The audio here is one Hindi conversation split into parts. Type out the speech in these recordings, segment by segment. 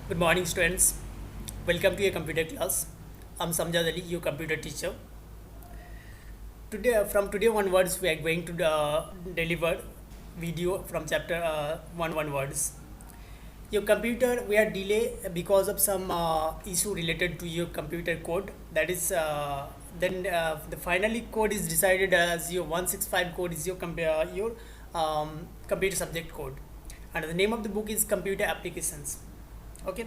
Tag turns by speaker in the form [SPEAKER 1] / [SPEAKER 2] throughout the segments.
[SPEAKER 1] Good morning, students. Welcome to your computer class. I'm Samjad Ali, your computer teacher. From today onwards, we are going to deliver video from chapter 1 onwards. Your computer we are delay because of some issue related to your computer code. That is, then the finally code is decided as your 165 code is your computer subject code, and the name of the book is Computer Applications. Okay,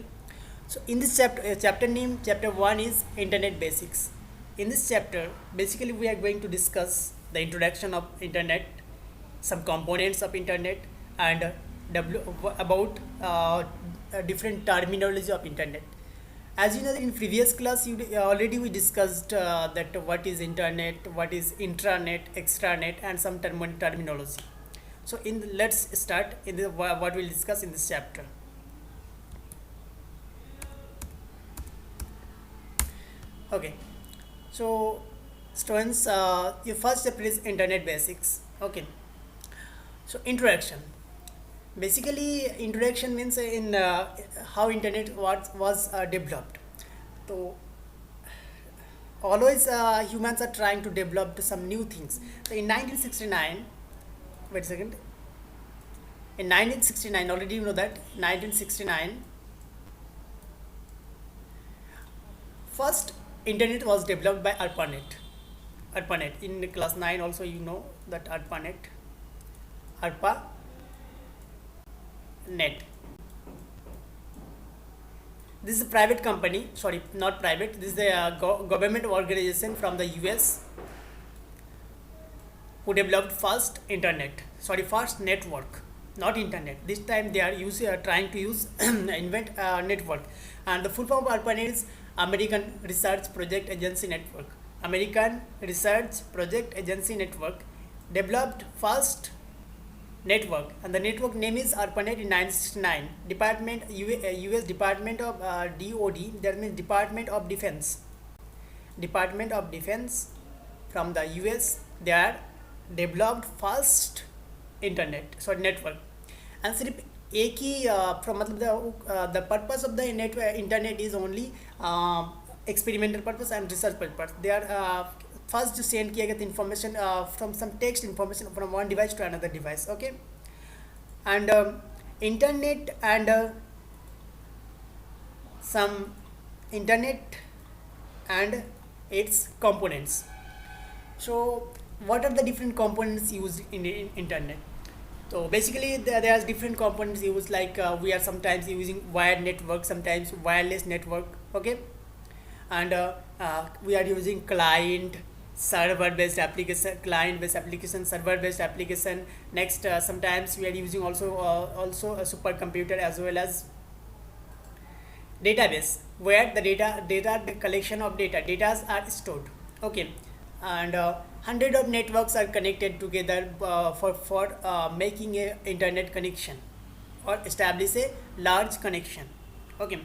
[SPEAKER 1] so in this chapter name chapter 1 is Internet Basics. In this chapter, basically we are going to discuss the introduction of internet, some components of internet, and about different terminology of internet. As you know, in previous class already we discussed that what is internet, what is intranet, extranet, and some terminology. So let's start in what we'll discuss in this chapter. Okay, so students, your first chapter is Internet Basics. Okay, so introduction. Basically, introduction means in how internet was developed. So always humans are trying to develop some new things. So in 1969, wait a second. In 1969, already you know that 1969, first internet was developed by ARPANET. ARPANET in class 9 also you know that ARPANET. ARPA net. This is a private company, sorry, not private. This is a government organization from the US who developed first internet. Sorry, first network, not internet. This time they are trying to use invent network, and the full form of ARPANET is American Research Project Agency Network. American Research Project Agency Network developed first network, and the network name is ARPANET in 1969. US Department of DOD, that means Department of Defense. Department of Defense from the US, they are developed first internet, sorry, network. And सिर्फ एक ही from मतलब the purpose of the internet is only experimental purpose and research purpose. They are first जो send किया गया information from some text information from one device to another device. Okay, and internet and some internet and its components. So what are the different components used in the internet? So basically there are different components used, like we are sometimes using wired network, sometimes wireless network. Okay, and we are using client server based application, client based application, server based application. Next, sometimes we are using also a supercomputer as well as database, where the collection of data are stored. Okay, and hundred of networks are connected together for making a internet connection or establish a large connection. Okay,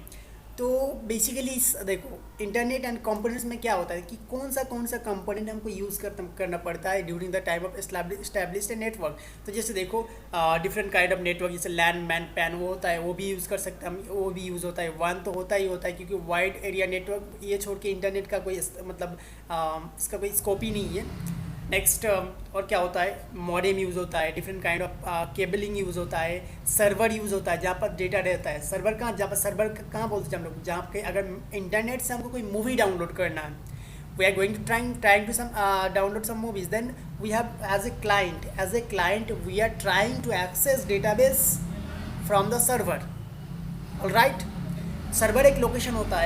[SPEAKER 1] तो बेसिकली देखो इंटरनेट एंड कंपोनेंट्स में क्या होता है कि कौन सा कंपोनेंट हमको यूज़ करना पड़ता है during the time of establish a network. तो जैसे देखो डिफरेंट काइंड ऑफ नेटवर्क, जैसे लैंड मैन पैन वो होता है, वो भी यूज़ कर सकते हैं हम, वो भी यूज़ होता है. वन तो होता है क्योंकि वाइड एरिया नेटवर्क ये छोड़ के इंटरनेट का कोई मतलब इसका कोई स्कोप ही नहीं है. नेक्स्ट और क्या होता है, मॉडेम यूज़ होता है, different kind of cabling use होता है, सर्वर यूज़ होता है जहाँ पर डेटा रहता है. सर्वर कहाँ बोलते हैं हम लोग, जहाँ पे अगर इंटरनेट से हमको कोई मूवी डाउनलोड करना है, we are going to trying to some download some movies, then we have as a client we are trying to access database from the server. Alright, server एक लोकेशन होता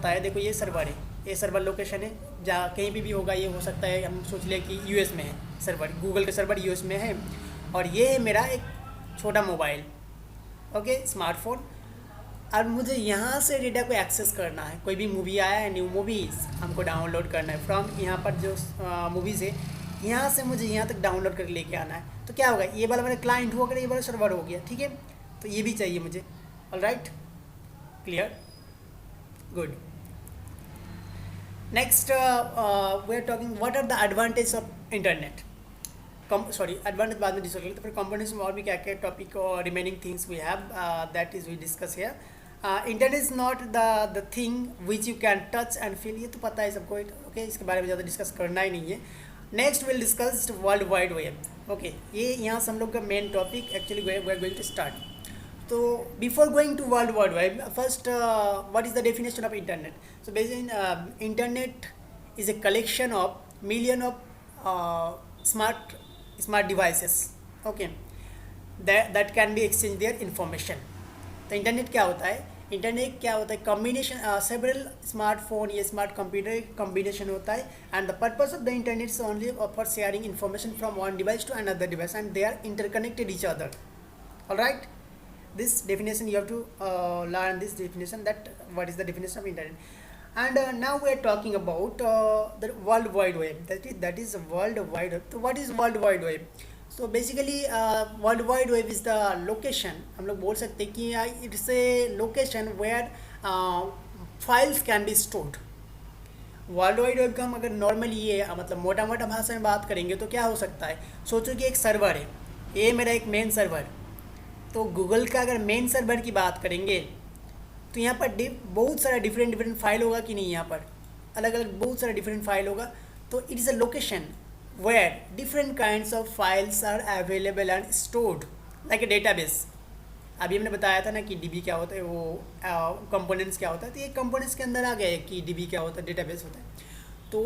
[SPEAKER 1] है. देखो ये सर्वर है, ये सर्वर लोकेशन है, जहाँ कहीं भी होगा. ये हो सकता है हम सोच लें कि यूएस में है सर्वर, गूगल का सर्वर यूएस में है, और ये है मेरा एक छोटा मोबाइल. Okay, smartphone. और मुझे यहाँ से डेटा को एक्सेस करना है. कोई भी मूवी आया है, न्यू मूवीज़ हमको डाउनलोड करना है फ्रॉम यहाँ पर जो मूवीज़ है, यहाँ से मुझे यहाँ तक डाउनलोड करके लेके आना है. तो क्या होगा, ये वाला मेरा क्लाइंट हुआ कर, ये वाला सर्वर हो गया. ठीक है, तो ये भी चाहिए मुझे. Alright, clear, good. Next, we are talking what are the advantages of internet. Advantage बाद में डिस्कस करेंगे। तो फिर कंपोनेंट्स में और भी क्या क्या टॉपिक और remaining things we have, that is we discuss here. Internet is not the thing which you can touch and feel, ये तो पता है सबको, ओके, इसके बारे में ज़्यादा डिस्कस करना ही नहीं है। Next will discuss world wide web. Okay, ये यहाँ से हम लोग का main topic actually we are going to start. तो before going to world wide web, first what is the definition of internet? So basically internet is a collection of million of smart devices, okay, that can be exchange their information. तो इंटरनेट क्या होता है? इंटरनेट क्या होता है? कॉम्बिनेशन सेवरल स्मार्टफोन या स्मार्ट कंप्यूटर कॉम्बिनेशन होता है, and the purpose of the internet is only for sharing information from one device to another device, and they are interconnected each other. Alright, this definition you have to learn this definition, that what is the definition of internet. And now we are talking about the world wide web, that is world wide web. So what is world wide web? So basically world wide web is the location, हम लोग बोल सकते हैं कि it's a location where files can be stored. World wide web का हम अगर नॉर्मली ये मतलब मोटा मोटा भाषा में बात करेंगे तो क्या हो सकता है? सोचो कि एक सर्वर है, ये मेरा एक मेन सर्वर, तो गूगल का अगर मेन सर्वर की बात करेंगे तो यहाँ पर बहुत सारा डिफरेंट फाइल होगा कि नहीं, यहाँ पर अलग अलग बहुत सारा डिफरेंट फाइल होगा. तो it is a location where different kinds of files are available and stored like a database. अभी हमने बताया था ना कि डीबी क्या होता है, वो कंपोनेंट्स क्या होता है, तो ये कंपोनेंट्स के अंदर आ गया है कि डीबी क्या होता है, डेटाबेस होता है. तो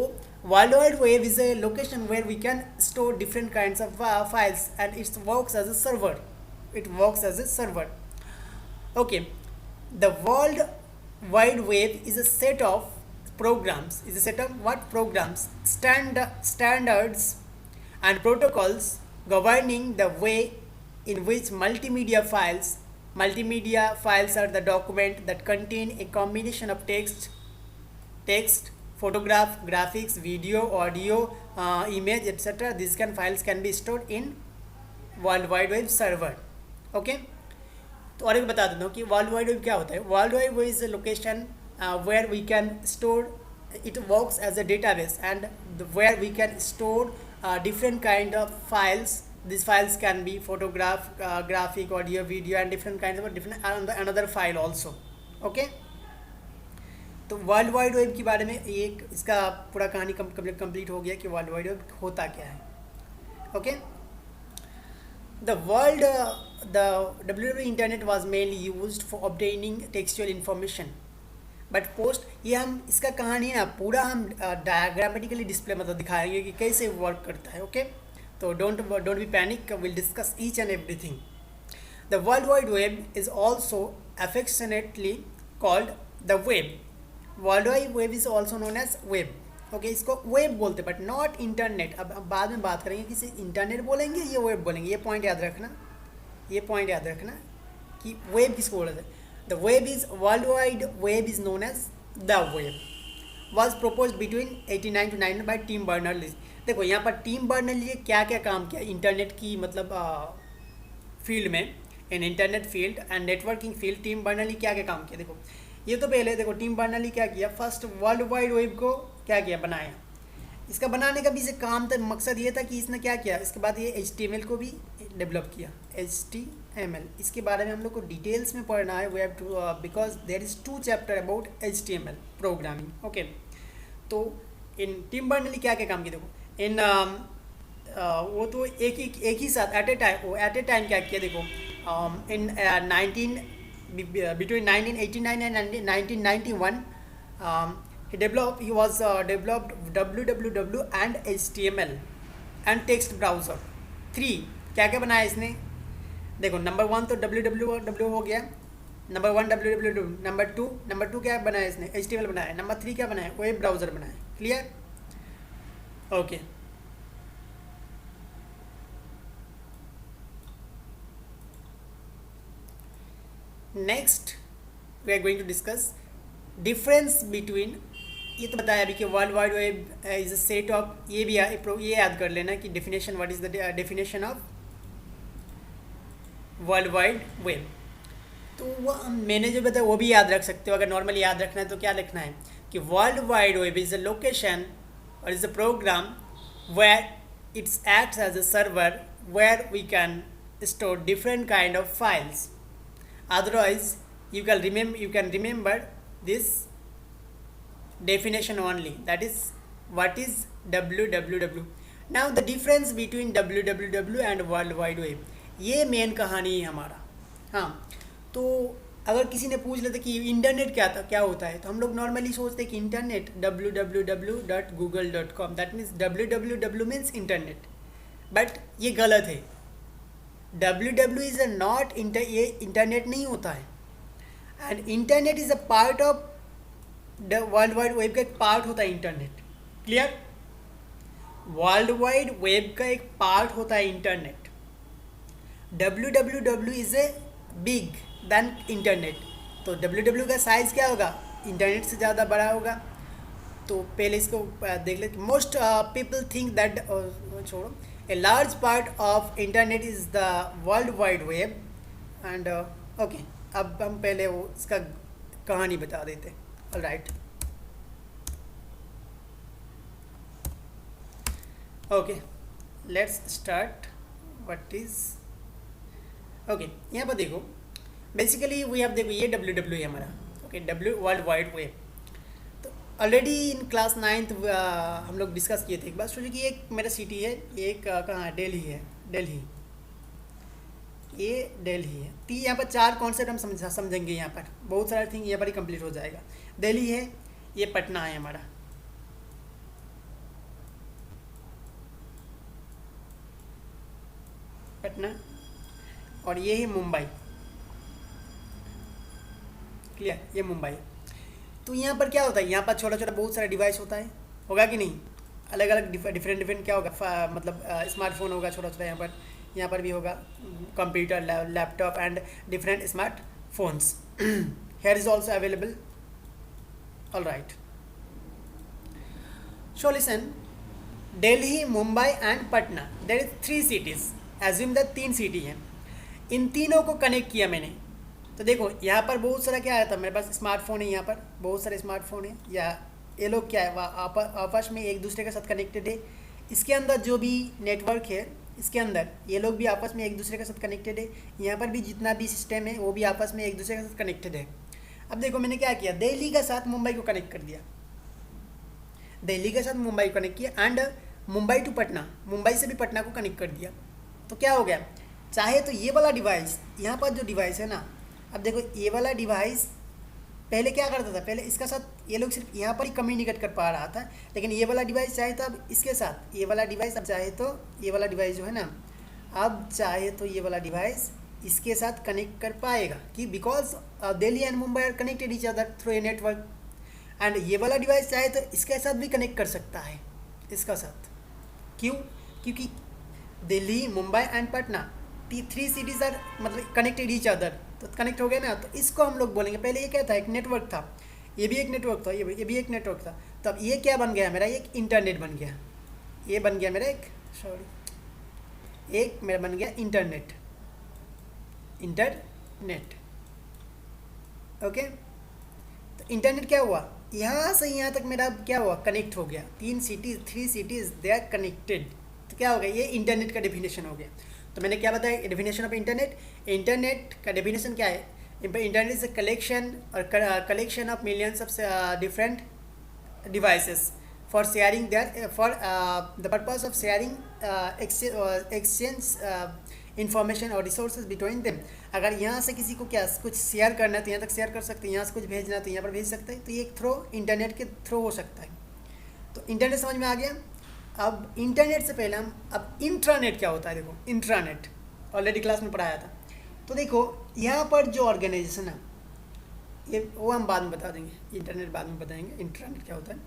[SPEAKER 1] world wide web is a location where we can store different kinds of files and its works as a server. It works as a server. Okay, the world wide web is a set of programs, is a set of what programs, standards and protocols governing the way in which multimedia files are the document that contain a combination of text, photograph, graphics, video, audio, image, etc. These files can be stored in world wide web server. Okay, तो और एक बता देता हूँ कि वर्ल्ड वाइड वेब क्या होता है. World wide web is a location where we can store, it works as a database and where we can store different kind of files. This files can be photograph, graphic, audio, video and different kind of different another file also. Okay, तो वर्ल्ड वाइड वेब के बारे में एक इसका पूरा कहानी कंप्लीट हो गया कि वर्ल्ड वाइड वेब होता क्या है. Okay, The WWW internet was mainly used for obtaining textual information, but post ये हम इसका कहानी ना पूरा हम डायग्रामेटिकली डिस्प्ले मतलब दिखाएंगे कि कैसे वर्क करता है. ओके, तो don't be panic, will discuss each and everything. The world wide web is also affectionately called the web. World wide web is also known as web. Okay, इसको वेब बोलते बट नॉट इंटरनेट. अब बाद में बात करेंगे कि इसे इंटरनेट बोलेंगे ये वेब बोलेंगे. ये पॉइंट याद रखना कि वेब किसको बोलते हैं. The web is world wide web is known as the web. Was propose between 1889 to 19 by Tim Berners. देखो यहाँ पर टिम बर्नर्स ने क्या क्या काम किया इंटरनेट की मतलब फील्ड में, in internet field and networking field. Tim Berners क्या क्या काम किया? देखो ये तो पहले देखो टिम बर्नर्स क्या किया, फर्स्ट वर्ल्ड वाइड वेब को क्या किया, बनाया. इसका बनाने का भी से काम था, मकसद ये था कि इसने क्या किया, इसके बाद ये HTML को भी डेवलप किया. HTML इसके बारे में हम लोग को डिटेल्स में पढ़ना है. We have to because there is 2 chapter about HTML programming. Okay, तो इन टिम बर्नर्स क्या क्या काम किया देखो इन वो तो एक ही साथ एट ए टाइम क्या किया देखो. इन between 1989 and 1991 he developed www and HTML and text browser 3. क्या क्या बनाया इसने देखो. नंबर 1 तो www हो गया, नंबर 1 www. नंबर 2 क्या बनाया इसने, HTML बनाया. नंबर 3 क्या बनाया, वेब ब्राउज़र बनाया. Clear? Okay, next we are going to discuss difference between. ये तो बताया अभी कि world wide web is a set of, ये भी ये याद कर लेना कि definition, what is the definition of world wide web. तो वो मैंने जो बताया वो भी याद रख सकते हो. अगर नॉर्मली याद रखना है तो क्या लिखना है कि world wide web is a location और is a program where it acts as a server where we can store different kind of files. Otherwise you can remember this definition only, that is what is www. now the difference between www and world wide web, ये मेन कहानी है हमारा. हाँ, तो अगर किसी ने पूछ लेते कि इंटरनेट क्या होता है, तो हम लोग नॉर्मली सोचते हैं कि internet www.google.com, that means www means internet. But ये गलत है. www इज़ अ नॉट ये इंटरनेट नहीं होता है. And internet is a part of the world wide web का एक पार्ट होता है internet. Clear? World wide web का एक पार्ट होता है internet. www is a big than internet. तो www का साइज़ क्या होगा? इंटरनेट से ज़्यादा बड़ा होगा. तो पहले इसको देख लेते. मोस्ट पीपल थिंक दैट, छोड़ो, a large part of internet is the world wide web. And okay, अब हम पहले वो इसका कहानी बता देते. Alright, okay, let's start. What is, okay, यहाँ पर देखो, बेसिकली वी हैव, देखो ये www है हमारा. Okay, w world wide web. तो ऑलरेडी इन क्लास 9th हम लोग डिस्कस किए थे. एक बात सोचिए कि एक मेरा सिटी है, एक कहाँ है? दिल्ली है. दिल्ली, ये दिल्ली है. तो यहाँ पर 4 कॉन्सेप्ट हम समझेंगे. यहाँ पर बहुत सारे थिंग यहाँ पर ही कंप्लीट हो जाएगा. दिल्ली है, ये पटना है हमारा. पटना, और ये है मुंबई. क्लियर? ये मुंबई. तो यहाँ पर क्या होता है? यहाँ पर छोटा छोटा बहुत सारा डिवाइस होता है. होगा कि नहीं? अलग अलग डिफरेंट क्या होगा? मतलब स्मार्टफोन होगा छोटा छोटा. यहाँ पर भी होगा computer, laptop and different smart phones. Here is also available. All right, so listen. Delhi, Mumbai and Patna, there is 3 cities. Assume that 3 city हैं. इन तीनों को कनेक्ट किया मैंने. तो देखो यहाँ पर बहुत सारा क्या आया था, मेरे पास स्मार्टफोन है. यहाँ पर बहुत सारे स्मार्टफोन है. या ये लोग क्या है, आपस में एक दूसरे के साथ कनेक्टेड है. इसके अंदर जो भी नेटवर्क है, इसके अंदर ये लोग भी आपस में एक दूसरे के साथ कनेक्टेड है. यहाँ पर भी जितना भी सिस्टम है वो भी आपस में एक दूसरे के साथ कनेक्टेड है. अब देखो मैंने क्या किया, दिल्ली के साथ मुंबई को कनेक्ट कर दिया. दिल्ली के साथ मुंबई को कनेक्ट किया. एंड मुंबई टू पटना, मुंबई से भी पटना को कनेक्ट कर दिया. तो क्या हो गया, चाहे तो ये वाला डिवाइस, यहाँ पर जो डिवाइस है ना, अब देखो ये वाला डिवाइस पहले क्या करता था, पहले इसका साथ ये लोग सिर्फ यहाँ पर ही कम्युनिकेट कर पा रहा था. लेकिन ये वाला डिवाइस चाहे तो अब इसके साथ, ये वाला डिवाइस अब चाहे तो ये वाला डिवाइस जो है ना, अब चाहे तो ये वाला डिवाइस इसके साथ कनेक्ट कर पाएगा. कि because Delhi and Mumbai are connected each other through a network. And ये वाला डिवाइस चाहे तो इसके साथ भी कनेक्ट कर सकता है, इसका साथ. क्यों? क्योंकि Delhi, Mumbai and Patna, 3 cities are मतलब कनेक्टेड ईच अदर. तो कनेक्ट हो गया ना, तो इसको हम लोग बोलेंगे. पहले ये क्या था, एक नेटवर्क था. ये भी एक नेटवर्क था, ये भी एक नेटवर्क था. तो अब ये क्या बन गया मेरा, एक इंटरनेट बन गया. ये बन गया मेरा एक मेरा बन गया इंटरनेट. ओके. तो इंटरनेट क्या हुआ, यहाँ से यहाँ तक मेरा क्या हुआ, कनेक्ट हो गया. 3 सिटीज़ दे आर कनेक्टेड. तो क्या हो गया, ये इंटरनेट का डेफिनेशन हो गया. तो मैंने क्या बताया, डेफिनेशन ऑफ इंटरनेट. इंटरनेट का डेफिनेशन क्या है? Internet is a collection of millions of different devices for sharing their, for the purpose of sharing exchange information और रिसोर्सेज बिटवीन देम. अगर यहाँ से किसी को क्या कुछ शेयर करना है तो यहाँ तक शेयर कर सकते हैं, यहाँ से कुछ भेजना है तो यहाँ पर भेज सकते हैं. तो ये एक थ्रो इंटरनेट के थ्रू हो सकता है. तो इंटरनेट समझ में आ गया. अब इंटरनेट से पहले हम, अब इंट्रानेट क्या होता है, देखो इंट्रानेट ऑलरेडी क्लास में पढ़ाया था. तो देखो यहाँ पर जो ऑर्गेनाइजेशन है, ये वो हम बाद में बता देंगे, इंटरनेट बाद में बताएंगे इंट्रानेट क्या होता है.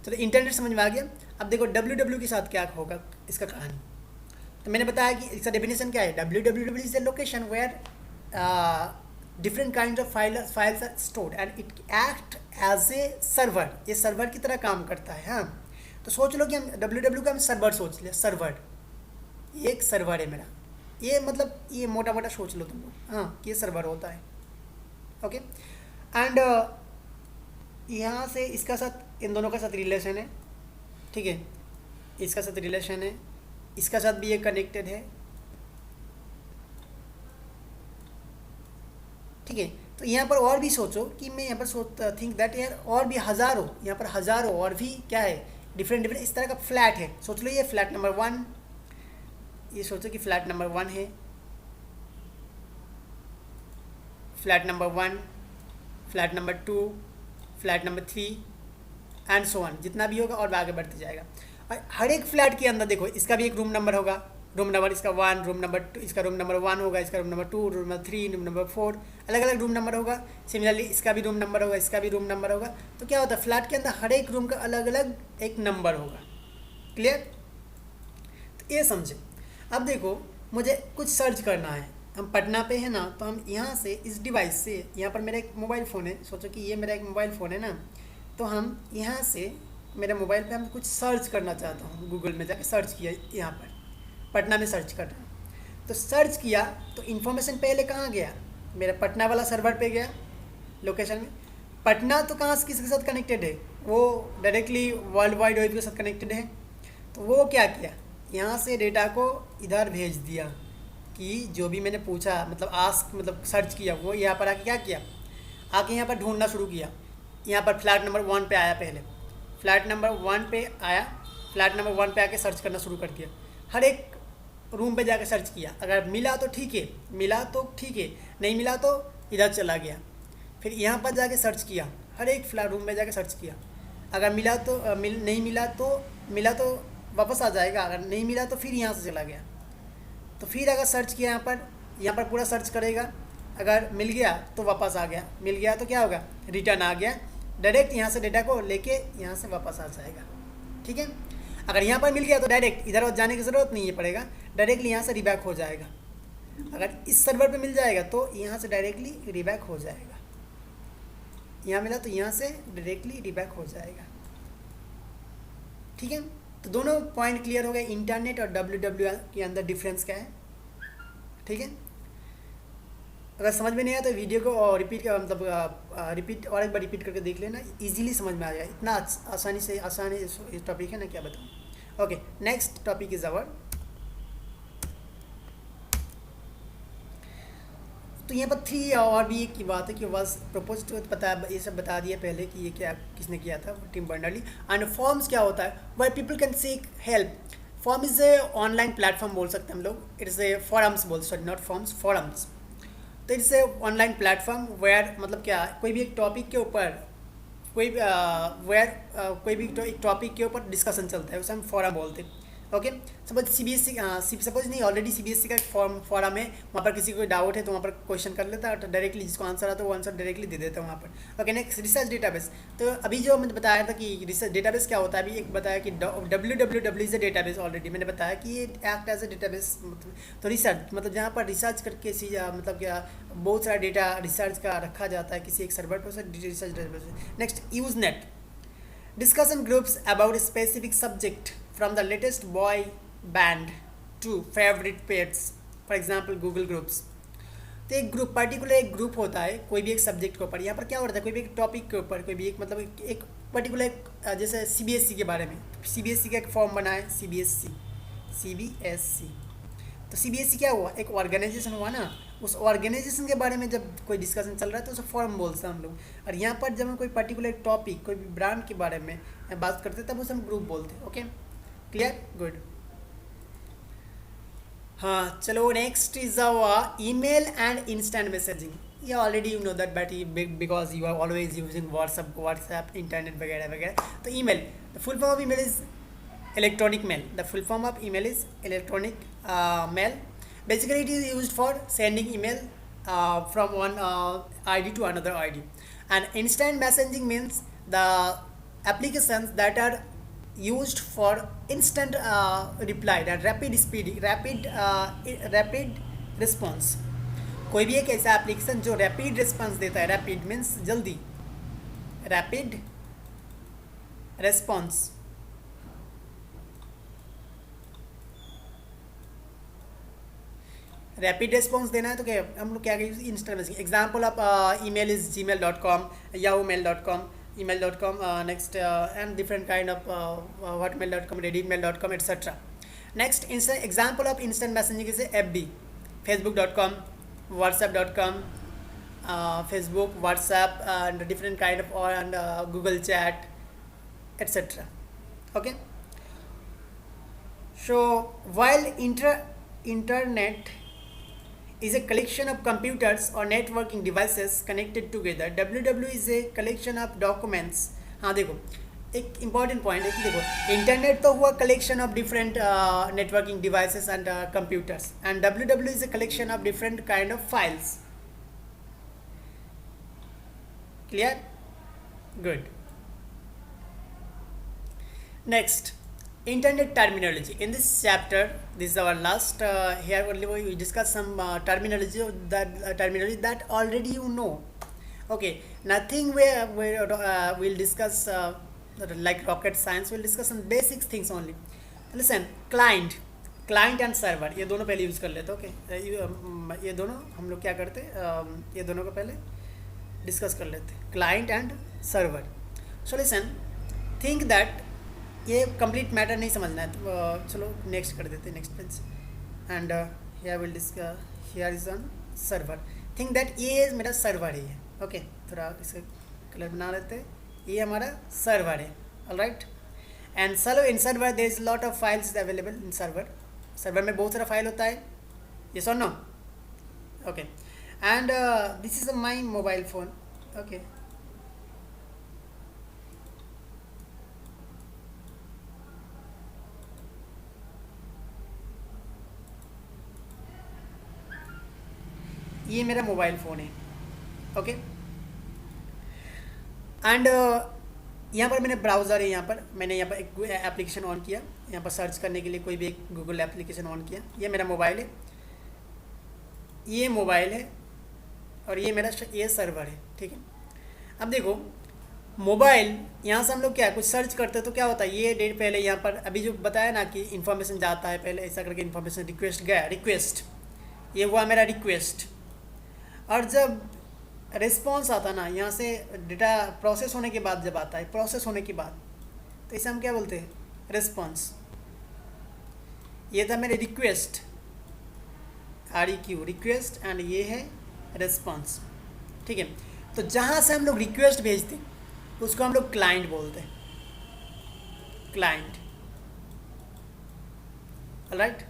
[SPEAKER 1] चलो इंटरनेट समझ में आ गया. अब देखो www के साथ क्या होगा इसका कहानी. तो मैंने बताया कि इसका डेफिनेशन क्या है. www is the location where different kind of files are stored and it act as a server. ये सर्वर की तरह काम करता है. हाँ, तो सोच लो कि हम www का हम सर्वर सोच लिया. सर्वर, एक सर्वर है मेरा. ये मतलब ये मोटा मोटा सोच लो तुम लोग. हाँ, ये सर्वर होता है. ओके. एंड यहाँ से इसका साथ, इन दोनों का साथ रिलेशन है. ठीक है, इसका साथ रिलेशन है. इसका साथ भी ये कनेक्टेड है, ठीक है। तो यहाँ पर और भी सोचो कि मैं यहाँ पर सोच थिंक दैट यार और भी हज़ारों, यहाँ पर हज़ारों और भी क्या है डिफरेंट डिफरेंट इस तरह का फ्लैट है। सोच लो ये फ्लैट नंबर 1, ये सोचो कि फ्लैट नंबर 1 है, flat number 1, flat number 2, flat number 3 and so on, जितना भी होगा और आगे बढ़ते जाएगा। और हर एक फ्लैट के अंदर देखो इसका भी एक रूम नंबर होगा, रूम नंबर इसका 1, रूम नंबर 2, इसका रूम नंबर 1 होगा, इसका room number 2, room number 3, room number 4, अलग अलग रूम नंबर होगा। सिमिलरली इसका भी रूम नंबर होगा, इसका भी रूम नंबर होगा। तो क्या होता है फ्लैट के अंदर हर एक रूम का अलग अलग एक नंबर होगा। क्लियर? तो ये समझे। अब देखो मुझे कुछ सर्च करना है, हम पटना पे है ना, तो हम यहाँ से इस डिवाइस से, यहाँ पर मेरा एक मोबाइल फ़ोन है, सोचो कि ये मेरा एक मोबाइल फ़ोन है ना, तो हम यहाँ से मेरे मोबाइल पे हम कुछ सर्च करना चाहता हूँ, गूगल में जाके सर्च किया, यहाँ पर पटना में सर्च कर रहा हूँ। तो सर्च किया तो इन्फॉर्मेशन पहले कहाँ गया, मेरा पटना वाला सर्वर पे गया लोकेशन में। पटना तो कहाँ से किसके साथ कनेक्टेड है, वो डायरेक्टली वर्ल्ड वाइड वेब के साथ कनेक्टेड है। तो वो क्या किया, यहाँ से डेटा को इधर भेज दिया कि जो भी मैंने पूछा, मतलब आस्क मतलब सर्च किया, वो यहाँ पर आके क्या किया, आके यहाँ पर ढूंढना शुरू किया। यहाँ पर फ्लैट नंबर 1 पे आया, पहले फ्लैट नंबर 1 पे आया, फ्लैट नंबर 1 पे आके सर्च करना शुरू कर दिया। हर एक रूम पे जाके सर्च किया, अगर मिला तो ठीक है, मिला तो ठीक है, नहीं मिला तो इधर चला गया। फिर यहाँ पर जाके सर्च किया, हर एक फ्लैट रूम में जाके सर्च किया, अगर मिला तो नहीं मिला तो वापस आ जाएगा, अगर नहीं मिला तो फिर यहाँ से चला गया। तो फिर अगर सर्च किया यहाँ पर पूरा सर्च करेगा, अगर मिल गया तो वापस आ गया, मिल गया तो क्या होगा, रिटर्न आ गया, डायरेक्ट यहाँ से डेटा को लेके यहाँ से वापस आ जाएगा। ठीक है, अगर यहाँ पर मिल गया तो डायरेक्ट इधर जाने की ज़रूरत नहीं है पड़ेगा, डायरेक्टली यहाँ से रिबैक हो जाएगा। अगर इस सर्वर पे मिल जाएगा तो यहाँ से डायरेक्टली रिबैक हो जाएगा, यहाँ मिला तो यहाँ से डायरेक्टली रिबैक हो जाएगा। ठीक है, तो दोनों पॉइंट क्लियर हो गए, इंटरनेट और डब्ल्यू के अंदर डिफरेंस क्या है। ठीक है, अगर समझ में नहीं आया तो वीडियो को रिपीट रिपीट और एक बार रिपीट करके देख लेना, इजीली समझ में आ जाएगा। इतना आसानी इस टॉपिक है ना, क्या बताऊँ। Okay, next topic is our, तो यहाँ पर 3 और भी एक की बात है कि बस प्रपोज तो पता ये सब बता दिया पहले कि ये क्या किसने किया था, टिम बर्नर्ली। एंड फॉर्म्स क्या होता है, where people can seek help. Form is a online platform बोल सकते हैं हम लोग, इट्स ए फॉरम्स बोल, सॉरी नॉट फॉर्म्स, फॉरम्स। तो it's a online platform where मतलब क्या, कोई भी एक टॉपिक के ऊपर कोई भी एक टॉपिक के ऊपर डिस्कशन चलता है, उसे हम फॉरम बोलते हैं। ओके, सपोज सपोज नहीं, ऑलरेडी सीबीएसई का फॉरम है, वहाँ पर किसी को डाउट है तो वहाँ पर क्वेश्चन कर लेता है और डायरेक्टली जिसको आंसर आता है वो आंसर डायरेक्टली दे देता है वहाँ पर। Okay, next research database. तो अभी जो मैंने बताया था कि रिसर्च डेटाबेस क्या होता है, अभी एक बताया कि W is a database, already मैंने बताया कि ये एक्ट एज ए डेटाबेस। तो रिसर्च मतलब जहाँ पर रिसर्च करके मतलब क्या बहुत सारा डेटा रिसर्च का रखा जाता है किसी एक सर्वर पर, उसे research database. Next, use net, discussion groups about a specific subject from the latest boy band to favorite pets, for example Google groups। तो एक ग्रुप पर्टिकुलर एक ग्रुप होता है कोई भी एक सब्जेक्ट के ऊपर, यहाँ पर क्या होता है कोई भी एक टॉपिक के ऊपर, कोई भी एक मतलब एक पर्टिकुलर जैसे सीबीएसई के बारे में, सीबीएसई का एक फॉर्म बना है सीबीएसई। तो सीबीएसई क्या हुआ, एक ऑर्गेनाइजेशन हुआ ना, उस ऑर्गेनाइजेशन के बारे में जब कोई डिस्कशन चल रहा है तो उसे फॉर्म बोलते हैं हम लोग। और यहाँ पर जब हम कोई पर्टिकुलर टॉपिक कोई भी ब्रांड के बारे में बात करते हैं तब उसे हम ग्रुप बोलते हैं। Okay, clear, good. हाँ चलो, next is our email and instant messaging. ये already you know that because you are always using WhatsApp internet वगैरह वगैरह। तो email, the full form of email is electronic mail. The full form of email is electronic mail. Basically it is used for sending email from one ID to another ID. And instant messaging means the applications that are used for instant reply, that rapid response. कोई भी एक ऐसा एप्लीकेशन जो रैपिड रिस्पॉन्स देता है, रैपिड मीन्स जल्दी, रैपिड रेस्पॉन्स। रैपिड रिस्पॉन्स देना है तो क्या हम लोग क्या करेंगे, instant messaging. Example of email is gmail.com, yahoomail.com, email.com, next and different kind of hotmail.com, readymail.com, etc. Next, example of instant messaging is FB, facebook.com, whatsapp.com, Facebook, WhatsApp, and different kind of, and Google Chat, etc. Okay. So while internet is a collection of computers or networking devices connected together, WW is a collection of documents. हाँ देखो, एक important point है कि देखो इंटरनेट तो हुआ collection of different networking devices and computers, and WW is a collection of different kind of files. Clear? Good. Next, internet terminology. In this chapter, this is our last. Here only we discuss some terminology that already you know. Okay, nothing where we'll discuss like rocket science. We'll discuss some basic things only. Listen, client and server, ये दोनों पहले यूज़ कर लेते. ओके, ये दोनों हम लोग क्या करते, ये दोनों को पहले डिस्कस कर लेते, client and server. So listen, think that ये कंप्लीट मैटर नहीं समझना है, तो चलो नेक्स्ट कर देते, next page. And here will discuss, here is on server. Think that ये मेरा सर्वर है. ओके, थोड़ा इसे कलर बना लेते हैं. ये हमारा सर्वर है. Alright. And server, in server there is lot of files available in server. Server में बहुत सारा फाइल होता है. यस और no? Okay. And this is my mobile phone. Okay, ये मेरा मोबाइल फ़ोन है. ओके. एंड यहाँ पर मैंने ब्राउज़र है, यहाँ पर मैंने यहाँ पर एक एप्लीकेशन ऑन किया, यहाँ पर सर्च करने के लिए कोई भी एक गूगल एप्लीकेशन ऑन किया. ये मेरा मोबाइल है, ये मोबाइल है, और ये मेरा ये सर्वर है. ठीक है. अब देखो मोबाइल, यहाँ से हम लोग क्या कुछ सर्च करते हैं तो क्या होता है, ये डेट पहले यहाँ पर अभी जो बताया ना कि इन्फॉर्मेशन जाता है, पहले ऐसा करके इन्फॉर्मेशन रिक्वेस्ट गया, रिक्वेस्ट, ये हुआ मेरा रिक्वेस्ट. और जब रिस्पॉन्स आता ना, यहाँ से डेटा प्रोसेस होने के बाद जब आता है, प्रोसेस होने के बाद, तो इसे हम क्या बोलते हैं, रिस्पॉन्स. ये था मेरे रिक्वेस्ट, REQ, रिक्वेस्ट, एंड ये है रिस्पॉन्स. ठीक है. तो जहाँ से हम लोग रिक्वेस्ट भेजते हैं उसको हम लोग क्लाइंट बोलते हैं, क्लाइंट. ऑलराइट.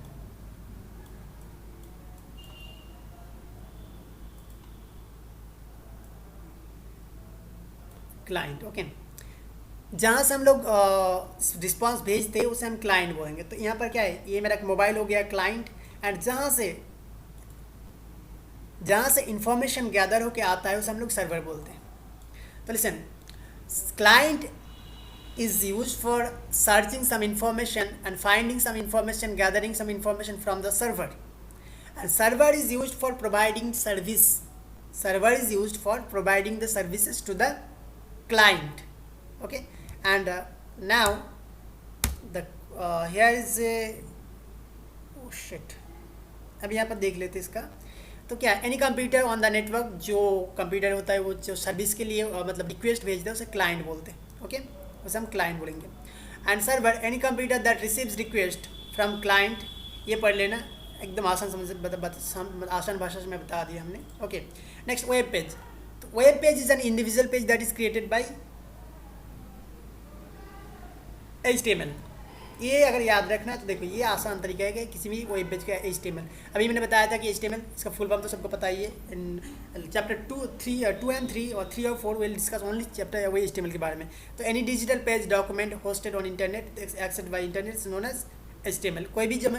[SPEAKER 1] क्लाइंट. ओके. जहाँ से हम लोग रिस्पॉन्स भेजते हैं उसे हम क्लाइंट बोलेंगे. तो यहाँ पर क्या है, ये मेरा मोबाइल हो गया क्लाइंट, एंड जहाँ से इंफॉर्मेशन गैदर होके आता है उसे हम लोग सर्वर बोलते हैं. तो listen, client is used for searching some information and finding some information, gathering some information from the server, and server is used for providing service. Server is used for providing the services to the client. Okay. And now the here is a, oh shit, अब यहाँ पर देख लेते इसका. तो क्या, any computer on the network, जो कंप्यूटर होता है वो जो सर्विस के लिए मतलब रिक्वेस्ट भेजते हैं उसे क्लाइंट बोलते हैं. ओके, उसे हम क्लाइंट बोलेंगे. And server, any computer that receives request from client. ये पढ़ लेना, एकदम आसान आसान भाषा में बता दिया हमने. Okay. Next, web page. Web page is an individual page that is created by HTML. ये अगर याद रखना है तो देखो, ये आसान तरीका है कि किसी भी वेब पेज का HTML. अभी मैंने बताया था कि HTML इसका फुल फॉर्म तो सबको पता ही है. इन चैप्टर 2 and 3 और 3 और 4 विल डिस्कस ओनली चैप्टर वही HTML के बारे में. तो any digital page document hosted on internet access by internet is known as HTML. कोई भी जब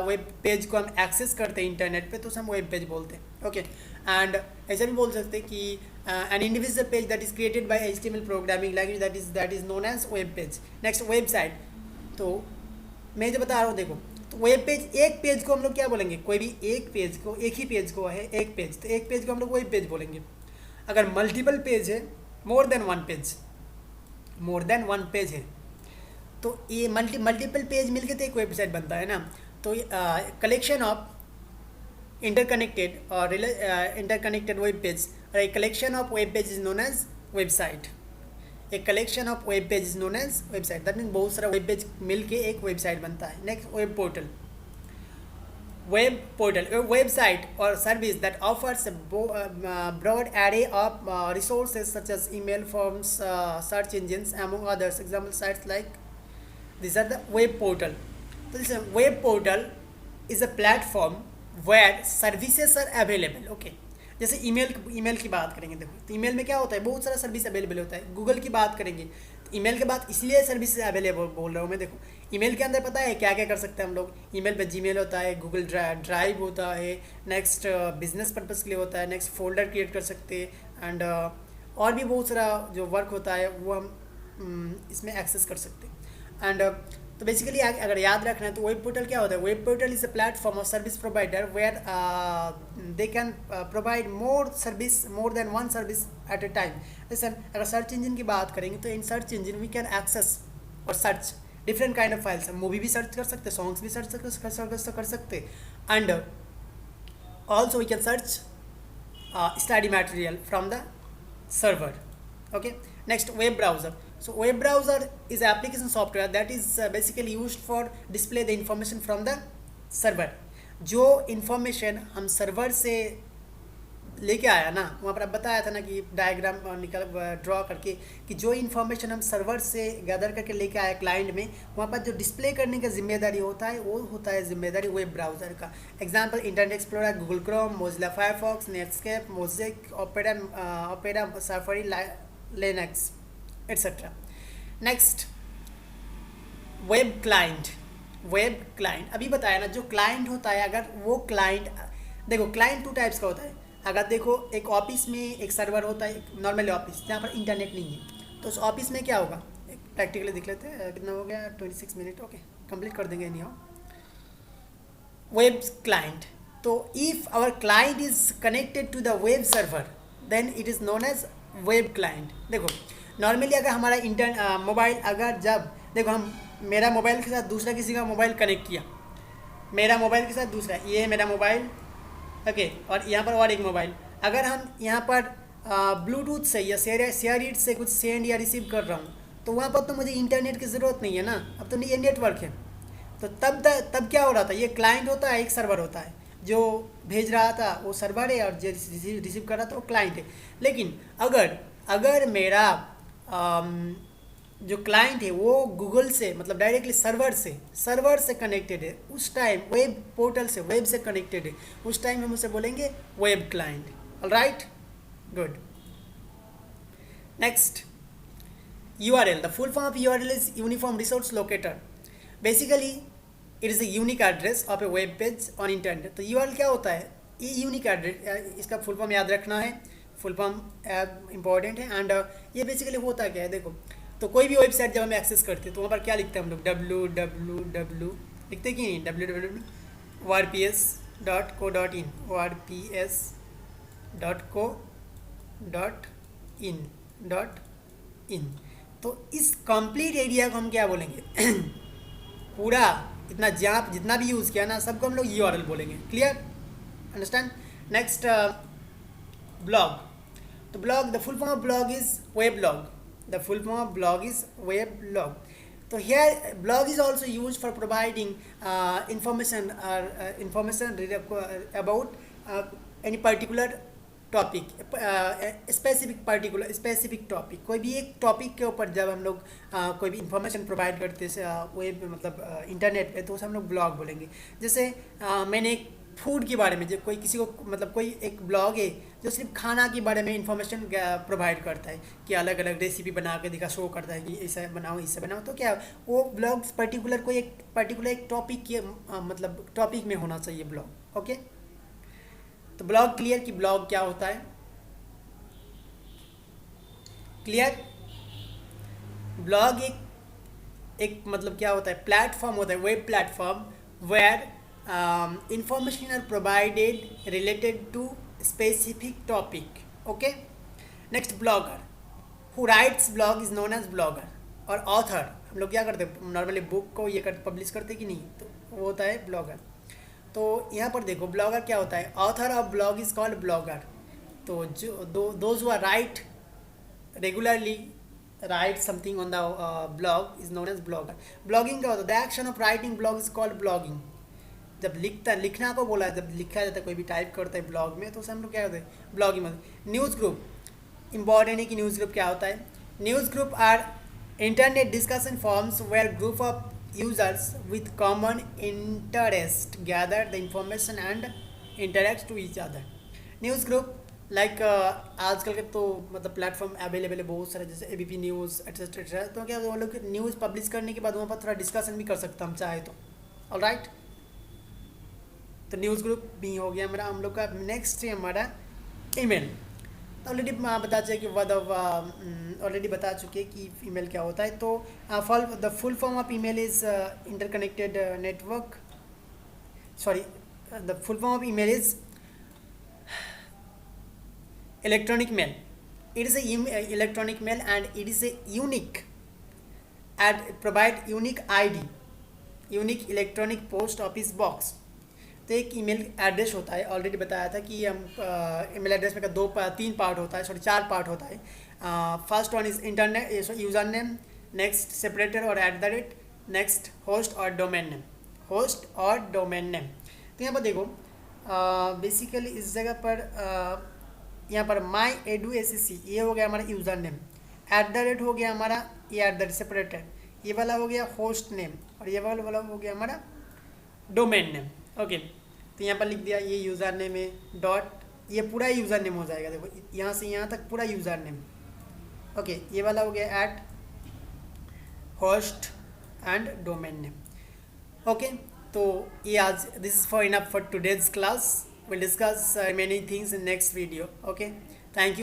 [SPEAKER 1] वेब पेज को हम एक्सेस करते हैं इंटरनेट पे तो उसे हम वेब पेज बोलते हैं. ओके. एंड ऐसा भी बोल सकते हैं कि an individual page that is created by HTML programming language that is known as web page. Next, website. तो मैं जो बता रहा हूँ देखो, तो वेब पेज, एक पेज को हम लोग क्या बोलेंगे, कोई भी एक पेज को, एक ही पेज को है एक पेज, तो एक पेज को हम लोग वेब पेज बोलेंगे. अगर मल्टीपल पेज है, मोर देन वन पेज है, तो ये मल्टीपल पेज मिलके तो एक वेबसाइट बनता है ना. तो collection of interconnected web page or a collection of web pages is known as website. A collection of web page is known as website, that mean बहुत सारा वेब पेज मिल के एक वेबसाइट बनता है. Next web portal. Web portal, a website or service that offers a broad array of resources such as email forms, search engines, among others. Example sites like these are the web portal. So listen, web portal is a platform where services are available. Okay. जैसे ईमेल की बात करेंगे, देखो तो ईमेल में क्या होता है, बहुत सारा सर्विस अवेलेबल होता है. गूगल की बात करेंगे तो ईमेल के बाद इसलिए सर्विस अवेलेबल बोल रहा हूँ मैं. देखो ईमेल के अंदर पता है क्या क्या कर सकते हैं हम लोग. ईमेल पे जीमेल होता है, गूगल ड्राइव होता है, नेक्स्ट बिजनेस पर्पज़ के लिए होता है, नेक्स्ट फोल्डर क्रिएट कर सकते हैं, एंड और भी बहुत सारा जो वर्क होता है वो हम इसमें एक्सेस कर सकते हैं. एंड तो बेसिकली अगर याद रखना है तो वेब पोर्टल क्या होता है. Web portal is a platform और service provider where they can provide more than one service at a time. जैसे अगर सर्च इंजन की बात करेंगे तो in search engine we can access और search different kind of files. Movie भी सर्च कर सकते, सॉन्ग्स भी सर्च कर सकते, and also we can search study material from the server. Okay, next web browser. So web browser is an application software that is basically used for display the information from the server. जो information हम सर्वर से लेके आया ना, वहाँ पर आप बताया था ना कि डायग्राम निकल ड्रॉ करके कि जो इन्फॉर्मेशन हम सर्वर से गैदर करके लेके आए क्लाइंट में, वहाँ पर जो डिस्प्ले करने का जिम्मेदारी होता है वो होता है जिम्मेदारी वेब ब्राउज़र का. Example internet explorer, Google Chrome, Mozilla Firefox, Netscape, mosaic, opera, safari, Linux etcetera. Next web client. Web client अभी बताया ना, जो क्लाइंट होता है अगर वो क्लाइंट, देखो क्लाइंट टू टाइप्स का होता है. अगर देखो एक ऑफिस में एक सर्वर होता है, नॉर्मली ऑफिस जहाँ पर इंटरनेट नहीं है, तो उस ऑफिस में क्या होगा, एक प्रैक्टिकली देख लेते हैं. कितना हो गया, 26 मिनट. ओके, कंप्लीट कर देंगे. नहीं हो वेब क्लाइंट. तो if our client is connected to the web server then it is known as web client. देखो नॉर्मली अगर हमारा मोबाइल, अगर जब देखो हम मेरा मोबाइल के साथ दूसरा किसी का मोबाइल कनेक्ट किया, मेरा मोबाइल के साथ दूसरा, ये है मेरा मोबाइल, ओके, और यहाँ पर और एक मोबाइल, अगर हम यहाँ पर ब्लूटूथ से या शेयर से कुछ सेंड या रिसीव कर रहा हूँ, तो वहाँ पर तो मुझे इंटरनेट की ज़रूरत नहीं है ना, अब तो ये नेटवर्क है. तो तब क्या हो रहा था, ये क्लाइंट होता है, एक सर्वर होता है. जो भेज रहा था वो सर्वर है और जो रिसीव कर रहा था वो क्लाइंट है. लेकिन अगर मेरा जो क्लाइंट है वो गूगल से, मतलब डायरेक्टली सर्वर से कनेक्टेड है, उस टाइम वेब पोर्टल से, वेब से कनेक्टेड है, उस टाइम हम उसे बोलेंगे web client. Alright, good. Next URL. The full form of URL is Uniform Resource Locator. Basically it is a unique address of a web page on internet. तो URL क्या होता है, ये यूनिक एड्रेस, इसका फुल फॉर्म याद रखना है. फुल फॉर्म इम्पॉर्टेंट है. एंड ये बेसिकली होता क्या है, देखो तो कोई भी वेबसाइट जब हम एक्सेस करते हैं तो वहाँ पर क्या लिखते हैं हम लोग, www लिखते कि नहीं, www.wordpress.co.in, wordpress.co.in. तो इस कंप्लीट एरिया को हम क्या बोलेंगे पूरा इतना जितना भी यूज़ किया ना, सबको हम लोग URL बोलेंगे. Clear, understand. Next blog. तो blog, the full form of blog is web blog. The full form of blog is web blog. So here blog is also used for providing information about any particular topic, specific topic. कोई भी एक टॉपिक के ऊपर जब हम लोग कोई भी इंफॉर्मेशन प्रोवाइड करते हैं वेब मतलब इंटरनेट पे, तो उसे हम लोग ब्लॉग बोलेंगे. जैसे मैंने एक फूड के बारे में, जब कोई किसी को मतलब कोई एक ब्लॉग है जो सिर्फ खाना के बारे में इंफॉर्मेशन प्रोवाइड करता है कि अलग अलग रेसिपी बना के दिखा, शो करता है कि ऐसा बनाओ इससे बनाओ, तो क्या वो ब्लॉग कोई एक पर्टिकुलर एक टॉपिक के मतलब टॉपिक में होना चाहिए ब्लॉग. ओके, तो ब्लॉग क्लियर कि ब्लॉग क्या होता है. क्लियर, ब्लॉग एक मतलब क्या होता है, प्लेटफॉर्म होता है, web platform where information are provided related to specific topic. Okay, next blogger. Who writes blog is known as blogger. और author, हम लोग क्या करते हैं नॉर्मली, बुक को ये पब्लिश करते कि नहीं, तो वो होता है ब्लॉगर. तो यहाँ पर देखो ब्लॉगर क्या होता है, author of blog is called blogger. तो जो those who right regularly write something on the blog is known as blogger. Blogging क्या होता है? The action of writing blog is called blogging. जब लिखना को बोला है, जब लिखा जाता है, कोई भी टाइप करता है ब्लॉग में, तो उसे हम लोग क्या करते हैं? ब्लॉगिंग में। न्यूज़ ग्रुप, इंपॉर्टेंट है कि न्यूज़ ग्रुप क्या होता है? News group are internet discussion forms where group of users with common interest gather the information and interact to each other. News group like आजकल के तो मतलब प्लेटफॉर्म अवेलेबल है बहुत सारे, जैसे एबीपी न्यूज़ एट्सेट्रा। तो क्या वो लोग न्यूज़ पब्लिश करने के बाद वहाँ पर थोड़ा डिस्कशन भी कर सकते हम चाहे तो। ऑलराइट, तो न्यूज़ ग्रुप भी हो गया हमारा। हम लोग का नेक्स्ट है हमारा ईमेल। ऑलरेडी बता चुके कि ऑलरेडी बता चुके कि ईमेल क्या होता है। तो the full form of email is interconnected network, sorry, the full form of email is electronic mail. It is a electronic mail and it is a unique and provide unique ID, unique electronic post office box. तो एक ईमेल एड्रेस होता है, ऑलरेडी बताया था कि हम ईमेल एड्रेस में का तीन पार्ट होता है, सॉरी 4 पार्ट होता है। First one is internet user name, next separator और @ नेक्स्ट होस्ट और डोमेन नेम, होस्ट और डोमेन नेम। तो यहाँ पर देखो बेसिकली इस जगह पर यहाँ पर माई एडू SCC ये हो गया हमारा यूज़र नेम, @ हो गया हमारा ये सेपरेटर, ये वाला हो गया होस्ट नेम और ये वाला हो गया हमारा डोमेन नेम। ओके, तो यहाँ पर लिख दिया ये यूज़र नेम है डॉट, ये पूरा यूज़र नेम हो जाएगा। देखो यहाँ से यहाँ तक पूरा यूज़र नेम। ओके, ये वाला हो गया @ host and domain name. Okay, तो ये आज this is for enough for today's class. We'll discuss many things in next video. Okay, thank you.